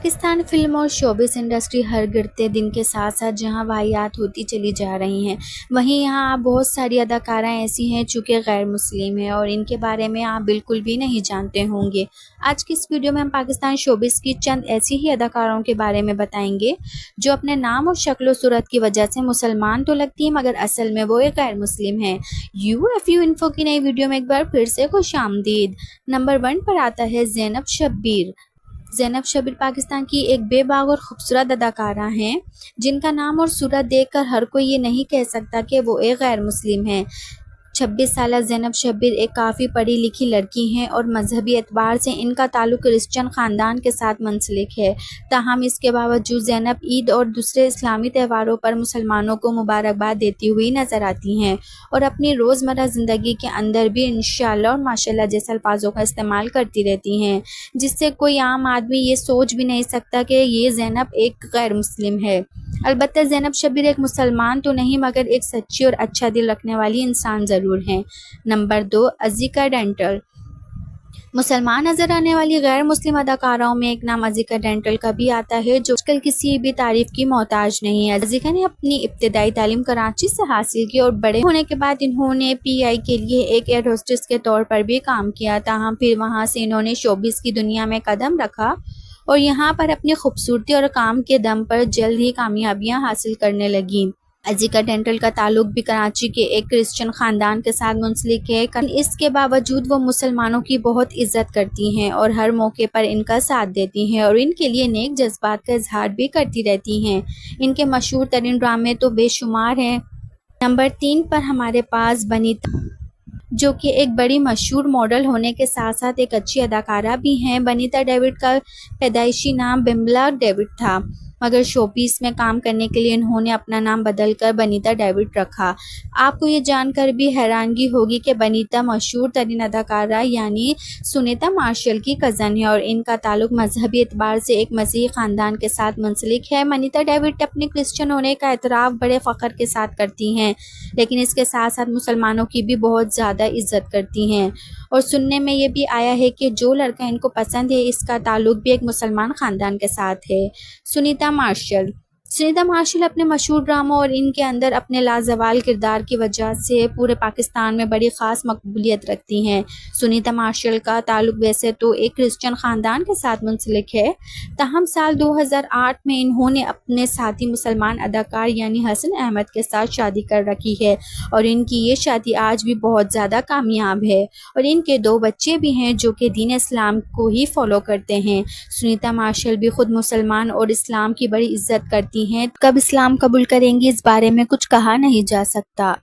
Pakistan film और showbiz industry हर गिरते दिन के साथ साथ जहां वाहियात होती चली जा रही हैं, वहीं यहां आप बहुत सारी अदाकारां ऐसी हैं जो कि गैर मुस्लिम हैं और इनके बारे में आप बिल्कुल भी नहीं जानते होंगे। आज की इस वीडियो में हम पाकिस्तान शोबिस की चंद ऐसी ही अदाकारों के बारे में बताएंगे जो अपने नाम और शक्ल सूरत की वजह से मुसलमान तो लगती हैं मगर असल में वो एक गैर मुस्लिम हैं। यूएफयू इन्फो की नई वीडियो में एक बार फिर से खुशामदीद। नंबर 1 पर आता है ज़ैनब शब्बीर। ज़ैनब शब्बीर पाकिस्तान की एक बेबाक और खूबसूरत अदाकारा हैं जिनका नाम और सूरत देखकर हर कोई ये नहीं कह सकता कि वो एक गैर मुस्लिम हैं। 26 साला ज़ैनब शब्बीर एक काफ़ी पढ़ी लिखी लड़की हैं और मजहबी एतबार से इनका ताल्लुक क्रिश्चियन ख़ानदान के साथ मुंसलिक है। ताहम इसके बावजूद ज़ैनब ईद और दूसरे इस्लामी त्योहारों पर मुसलमानों को मुबारकबाद देती हुई नज़र आती हैं और अपनी रोज़मर्रा ज़िंदगी के अंदर भी इंशाअल्लाह और माशाअल्लाह जैसे अल्फाजों का इस्तेमाल करती रहती हैं, जिससे कोई आम आदमी ये सोच भी नहीं सकता कि ये ज़ैनब एक गैर मुस्लिम है। अलबत्ता ज़ैनब शब्बीर एक मुसलमान तो नहीं मगर एक सच्ची और अच्छा दिल रखने वाली इंसान ज़रूर हैं। नंबर 2 अज़ीका डेंटल। मुसलमान नजर आने वाली गैर मुस्लिम अदाकाराओं में एक नाम अज़ीका डेंटल का भी आता है जो आजकल किसी भी तारीफ की मोहताज नहीं है। अज़ीका ने अपनी इब्तिदाई तालीम कराची से हासिल की और बड़े होने के बाद इन्होंने पीआई के लिए एक एयर होस्टेस के तौर पर भी काम किया। ताहम फिर वहां से इन्होंने शोबिस की दुनिया में कदम रखा और यहाँ पर अपनी खूबसूरती और काम के दम पर जल्द ही कामयाबियाँ हासिल करने लगी। अज़ीका डेंटल का ताल्लुक भी कराची के एक क्रिश्चियन ख़ानदान के साथ मुंसलिक है। इसके बावजूद वो मुसलमानों की बहुत इज्जत करती हैं और हर मौके पर इनका साथ देती हैं और इनके लिए नेक जज्बात का इजहार भी करती रहती हैं। इनके मशहूर तरीन ड्रामे तो बेशुमार हैं। नंबर 3 पर हमारे पास बनीता, जो कि एक बड़ी मशहूर मॉडल होने के साथ साथ एक अच्छी अदाकारा भी हैं। बनीता डेविड का पैदाइशी नाम बिमला डेविड था मगर शोपीस में काम करने के लिए इन्होंने अपना नाम बदलकर बनीता डेविड रखा। आपको ये जानकर भी हैरानगी होगी कि बनीता मशहूर तरीन अदाकारा यानी सुनीता मार्शल की कज़न है और इनका ताल्लुक मजहबी एतबार से एक मसीही ख़ानदान के साथ मुंसलिक है। बनीता डेविड अपने क्रिश्चियन होने का एतराफ़ बड़े फ़ख्र के साथ करती हैं, लेकिन इसके साथ साथ मुसलमानों की भी बहुत ज़्यादा इज्जत करती हैं और सुनने में ये भी आया है कि जो लड़का इनको पसंद है इसका ताल्लुक भी एक मुसलमान ख़ानदान के साथ है। सुनीता मार्शल अपने मशहूर ड्रामों और इनके अंदर अपने लाजवाल किरदार की वजह से पूरे पाकिस्तान में बड़ी ख़ास मकबूलियत रखती हैं। सुनीता मार्शल का ताल्लुक वैसे तो एक क्रिश्चियन ख़ानदान के साथ मुंसलिक है, ताहम साल 2008 में इन्होंने अपने साथी मुसलमान अदाकार यानी हसन अहमद के साथ शादी कर रखी है और इनकी ये शादी आज भी बहुत ज़्यादा कामयाब है और इनके 2 बच्चे भी हैं जो कि दीन इस्लाम को ही फॉलो करते हैं। सुनीता मार्शल भी खुद मुसलमान और इस्लाम की बड़ी इज्जत करती हैं। कब इस्लाम कबूल करेंगी इस बारे में कुछ कहा नहीं जा सकता।